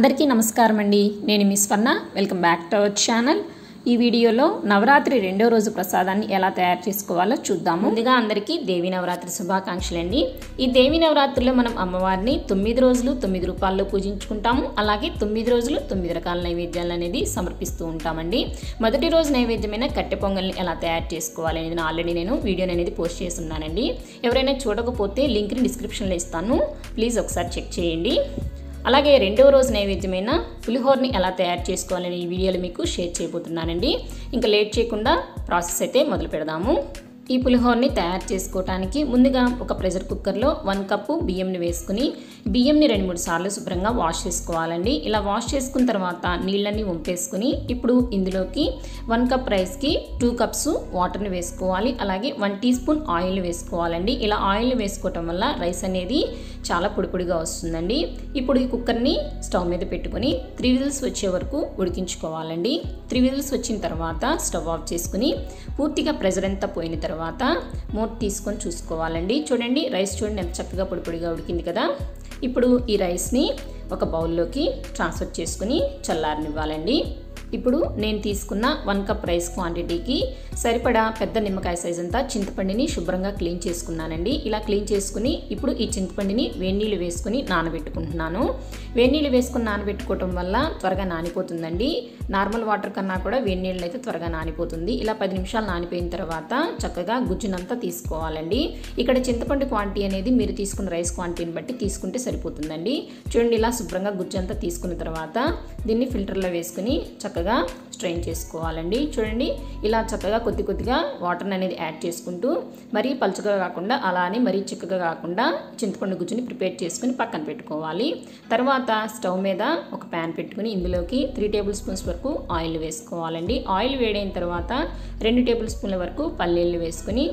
అందరికీ నమస్కారం అండి. నేను మిస్ వర్ణ. Welcome back to our channel. ఈ వీడియోలో నవరాత్రి రెండో రోజు ప్రసాదాన్ని ఎలా తయారు చేసుకోవాలో చూద్దాము. ముందుగా అందరికీ దేవి నవరాత్రి శుభాకాంక్షలు అండి. ఈ దేవి నవరాత్రిలో మనం అమ్మవారిని 9 రోజులు 9 రూపాల్లో పూజించుకుంటాము. అలాగే 9 రోజులు 9 రకాల నైవేద్యాలు అనేది సమర్పిస్తూ ఉంటామండి. మొదటి రోజు నైవేద్యమైన కట్టె పొంగల్ని ఎలా తయారు చేసుకోవాలి అనేది ఆల్రెడీ నేను వీడియోని అనేది పోస్ట్ చేస్తున్నానండి. ఎవరైనా చూడకపోతే లింక్ని డిస్క్రిప్షన్లో ఇస్తాను, ప్లీజ్ ఒకసారి చెక్ చేయండి. అలాగే రెండవ రోజు నైవేద్యమైన పులిహోరని ఎలా తయారు చేసుకోవాలని ఈ వీడియోలో మీకు షేర్ చేయబోతున్నానండి. ఇంకా లేట్ చేయకుండా ప్రాసెస్ అయితే మొదలు పెడదాము. ఈ పులిహోరని తయారు చేసుకోవడానికి ముందుగా ఒక ప్రెషర్ కుక్కర్లో 1 కప్పు బియ్యంని వేసుకుని బియ్యంని 2-3 సార్లు శుభ్రంగా వాష్ చేసుకోవాలండి. ఇలా వాష్ చేసుకున్న తర్వాత నీళ్ళని వంపేసుకుని ఇప్పుడు ఇందులోకి 1 కప్ రైస్కి 2 కప్స్ వాటర్ని వేసుకోవాలి. అలాగే 1 టీ స్పూన్ ఆయిల్ వేసుకోవాలండి. ఇలా ఆయిల్ని వేసుకోవటం వల్ల రైస్ అనేది చాలా పొడిపొడిగా వస్తుందండి. ఇప్పుడు ఈ కుక్కర్ని స్టవ్ మీద పెట్టుకుని 3 విజిల్స్ వచ్చే వరకు ఉడికించుకోవాలండి. 3 విజిల్స్ వచ్చిన తర్వాత స్టవ్ ఆఫ్ చేసుకుని పూర్తిగా ప్రెషర్ అంతా పోయిన తర్వాత మూత తీసుకొని చూసుకోవాలండి. చూడండి, రైస్ చూడండి ఎంత చక్కగా పొడిపొడిగా ఉడికింది కదా. ఇప్పుడు ఈ రైస్ని ఒక బౌల్లోకి ట్రాన్స్ఫర్ చేసుకుని చల్లారనివ్వాలండి. ఇప్పుడు నేను తీసుకున్న 1 కప్ రైస్ క్వాంటిటీకి సరిపడా పెద్ద నిమ్మకాయ సైజ్ అంతా చింతపండుని శుభ్రంగా క్లీన్ చేసుకున్నానండి. ఇలా క్లీన్ చేసుకుని ఇప్పుడు ఈ చింతపండుని వేడినీళ్ళు వేసుకుని నానబెట్టుకుంటున్నాను. వేడినీళ్ళు వేసుకుని నానబెట్టుకోవటం వల్ల త్వరగా నానిపోతుందండి. నార్మల్ వాటర్ కన్నా కూడా వేడినీళ్ళు అయితే త్వరగా నానిపోతుంది. ఇలా 10 నిమిషాలు నానిపోయిన తర్వాత చక్కగా గుజ్జునంతా తీసుకోవాలండి. ఇక్కడ చింతపండు క్వాంటిటీ అనేది మీరు తీసుకున్న రైస్ క్వాంటిటీని బట్టి తీసుకుంటే సరిపోతుందండి. చూడండి, ఇలా శుభ్రంగా గుజ్జంతా తీసుకున్న తర్వాత దీన్ని ఫిల్టర్లో వేసుకుని చక్కగా స్ట్రెయిన్ చేసుకోవాలండి. చూడండి, ఇలా చక్కగా కొద్ది కొద్దిగా వాటర్ అనేది యాడ్ చేసుకుంటూ మరీ పలుచగా కాకుండా అలానే మరీ చిక్కగా కాకుండా చింతపండు గుజ్జుని ప్రిపేర్ చేసుకుని పక్కన పెట్టుకోవాలి. తర్వాత స్టవ్ మీద ఒక ప్యాన్ పెట్టుకుని ఇందులోకి 3 టేబుల్ స్పూన్స్ వరకు ఆయిల్ వేసుకోవాలండి. ఆయిల్ వేడైన తర్వాత 2 టేబుల్ స్పూన్ల వరకు పల్లీలు వేసుకుని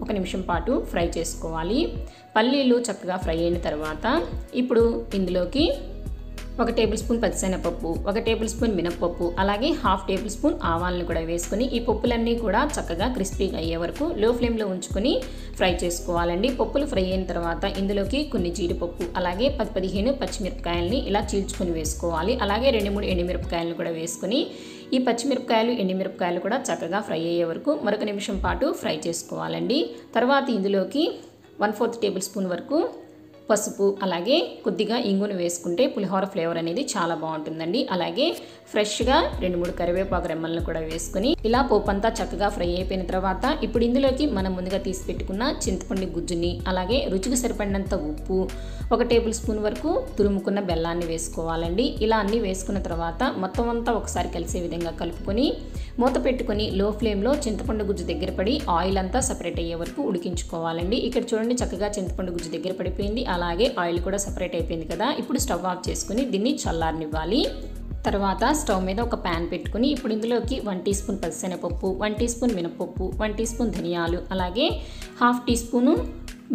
1 నిమిషం పాటు ఫ్రై చేసుకోవాలి. పల్లీలు చక్కగా ఫ్రై అయిన తర్వాత ఇప్పుడు ఇందులోకి 1 టేబుల్ స్పూన్ పచ్చిశనగపప్పు, 1 టేబుల్ స్పూన్ మినప్పప్పు, అలాగే 1/2 టేబుల్ స్పూన్ ఆవాలను కూడా వేసుకొని ఈ పప్పులన్నీ కూడా చక్కగా క్రిస్పీగా అయ్యే వరకు లో ఫ్లేమ్లో ఉంచుకొని ఫ్రై చేసుకోవాలండి. పప్పులు ఫ్రై అయిన తర్వాత ఇందులోకి కొన్ని జీడిపప్పు, అలాగే 10-15 పచ్చిమిరపకాయలని ఇలా చీల్చుకొని వేసుకోవాలి. అలాగే 2-3 ఎండుమిరపకాయలను కూడా వేసుకొని ఈ పచ్చిమిరపకాయలు ఎండుమిరపకాయలు కూడా చక్కగా ఫ్రై అయ్యే వరకు మరొక నిమిషం పాటు ఫ్రై చేసుకోవాలండి. తర్వాత ఇందులోకి 1/4 టేబుల్ స్పూన్ వరకు పసుపు, అలాగే కొద్దిగా ఇంగును వేసుకుంటే పులిహోర ఫ్లేవర్ అనేది చాలా బాగుంటుందండి. అలాగే ఫ్రెష్గా 2-3 కరివేపాకు రెమ్మలను కూడా వేసుకుని ఇలా పోపు అంతా చక్కగా ఫ్రై అయిపోయిన తర్వాత ఇప్పుడు ఇందులోకి మనం ముందుగా తీసి పెట్టుకున్న చింతపండు గుజ్జుని, అలాగే రుచికి సరిపడినంత ఉప్పు, 1 టేబుల్ స్పూన్ వరకు తురుముకున్న బెల్లాన్ని వేసుకోవాలండి. ఇలా అన్నీ వేసుకున్న తర్వాత మొత్తం అంతా ఒకసారి కలిసే విధంగా కలుపుకొని మూత పెట్టుకొని లో ఫ్లేమ్లో చింతపండు గుజ్జు దగ్గర పడి ఆయిల్ అంతా సపరేట్ అయ్యే వరకు ఉడికించుకోవాలండి. ఇక్కడ చూడండి, చక్కగా చింతపండు గుజ్జు దగ్గర పడిపోయింది, అలాగే ఆయిల్ కూడా సపరేట్ అయిపోయింది కదా. ఇప్పుడు స్టవ్ ఆఫ్ చేసుకుని దీన్ని చల్లారనివ్వాలి. తర్వాత స్టవ్ మీద ఒక ప్యాన్ పెట్టుకుని ఇప్పుడు ఇందులోకి 1 టీ స్పూన్ పచ్చిశనగపప్పు, 1 టీ స్పూన్ మినపప్పు, 1 టీ స్పూన్ ధనియాలు, అలాగే 1/2 టీ స్పూను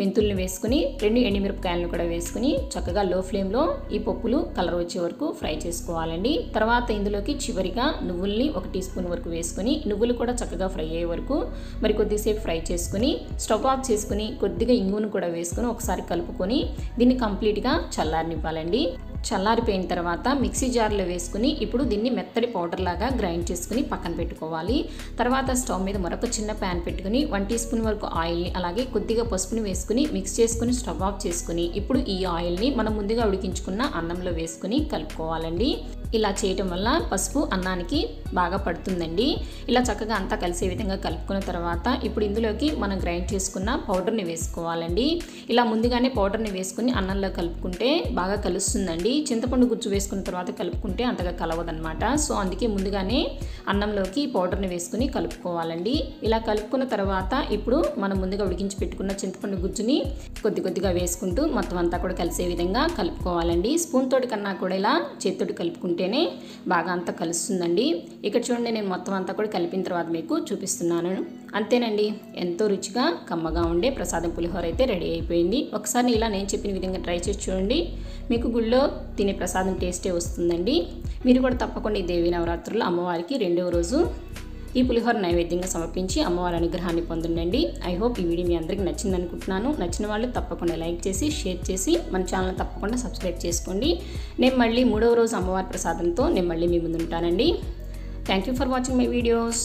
మెంతుల్ని వేసుకుని 2 ఎండుమిరపకాయలను కూడా వేసుకుని చక్కగా లో ఫ్లేమ్లో ఈ పప్పులు కలర్ వచ్చే వరకు ఫ్రై చేసుకోవాలండి. తర్వాత ఇందులోకి చివరిగా నువ్వుల్ని 1 టీ స్పూన్ వరకు వేసుకుని నువ్వులు కూడా చక్కగా ఫ్రై అయ్యే వరకు మరి కొద్దిసేపు ఫ్రై చేసుకుని స్టవ్ ఆఫ్ చేసుకుని కొద్దిగా ఇంగును కూడా వేసుకుని ఒకసారి కలుపుకొని దీన్ని కంప్లీట్గా చల్లారనివ్వాలండి. చల్లారిపోయిన తర్వాత మిక్సీ జార్లో వేసుకుని ఇప్పుడు దీన్ని మెత్తడి పౌడర్ లాగా గ్రైండ్ చేసుకుని పక్కన పెట్టుకోవాలి. తర్వాత స్టవ్ మీద మరొక చిన్న ప్యాన్ పెట్టుకుని 1 టీ స్పూన్ వరకు ఆయిల్ని, అలాగే కొద్దిగా పసుపుని వేసుకుని మిక్స్ చేసుకుని స్టవ్ ఆఫ్ చేసుకుని ఇప్పుడు ఈ ఆయిల్ని మనం ముందుగా ఉడికించుకున్న అన్నంలో వేసుకుని కలుపుకోవాలండి. ఇలా చేయటం వల్ల పసుపు అన్నానికి బాగా పడుతుందండి. ఇలా చక్కగా అంతా కలిసే విధంగా కలుపుకున్న తర్వాత ఇప్పుడు ఇందులోకి మనం గ్రైండ్ చేసుకున్న పౌడర్ని వేసుకోవాలండి. ఇలా ముందుగానే పౌడర్ని వేసుకుని అన్నంలో కలుపుకుంటే బాగా కలుస్తుందండి. చింతపండు గుజ్జు వేసుకున్న తర్వాత కలుపుకుంటే అంతగా కలవదనమాట. సో అందుకే ముందుగానే అన్నంలోకి పౌడర్ని వేసుకుని కలుపుకోవాలండి. ఇలా కలుపుకున్న తర్వాత ఇప్పుడు మనం ముందుగా ఉడికించి పెట్టుకున్న చింతపండు గుజ్జుని కొద్ది కొద్దిగా వేసుకుంటూ మొత్తం అంతా కూడా కలిసే విధంగా కలుపుకోవాలండి. స్పూన్ తోటి కన్నా కూడా ఇలా చేతితోటి కలుపుకుంటేనే బాగా అంతా కలుస్తుందండి. ఇక్కడ చూడండి, నేను మొత్తం అంతా కూడా కలిపిన తర్వాత మీకు చూపిస్తున్నాను. అంతేనండి, ఎంతో రుచిగా కమ్మగా ఉండే ప్రసాదం పులిహోర అయితే రెడీ అయిపోయింది. ఒకసారి ఇలా నేను చెప్పిన విధంగా ట్రై చేసి చూడండి, మీకు గుళ్ళో తినే ప్రసాదం టేస్టే వస్తుందండి. మీరు కూడా తప్పకుండా ఈ దేవి నవరాత్రుల్లో అమ్మవారికి రెండవ రోజు ఈ పులిహోర నైవేద్యంగా సమర్పించి అమ్మవారి అనుగ్రహాన్ని పొందండి. ఐ హోప్ ఈ వీడియో మీ అందరికీ నచ్చింది అనుకుంటున్నాను. నచ్చిన వాళ్ళు తప్పకుండా లైక్ చేసి షేర్ చేసి మన ఛానల్ తప్పకుండా సబ్స్క్రైబ్ చేసుకోండి. నేను మళ్ళీ 3వ రోజు అమ్మవారి ప్రసాదంతో నేను మళ్ళీ మీ ముందు ఉంటానండి. Thank you for watching my videos.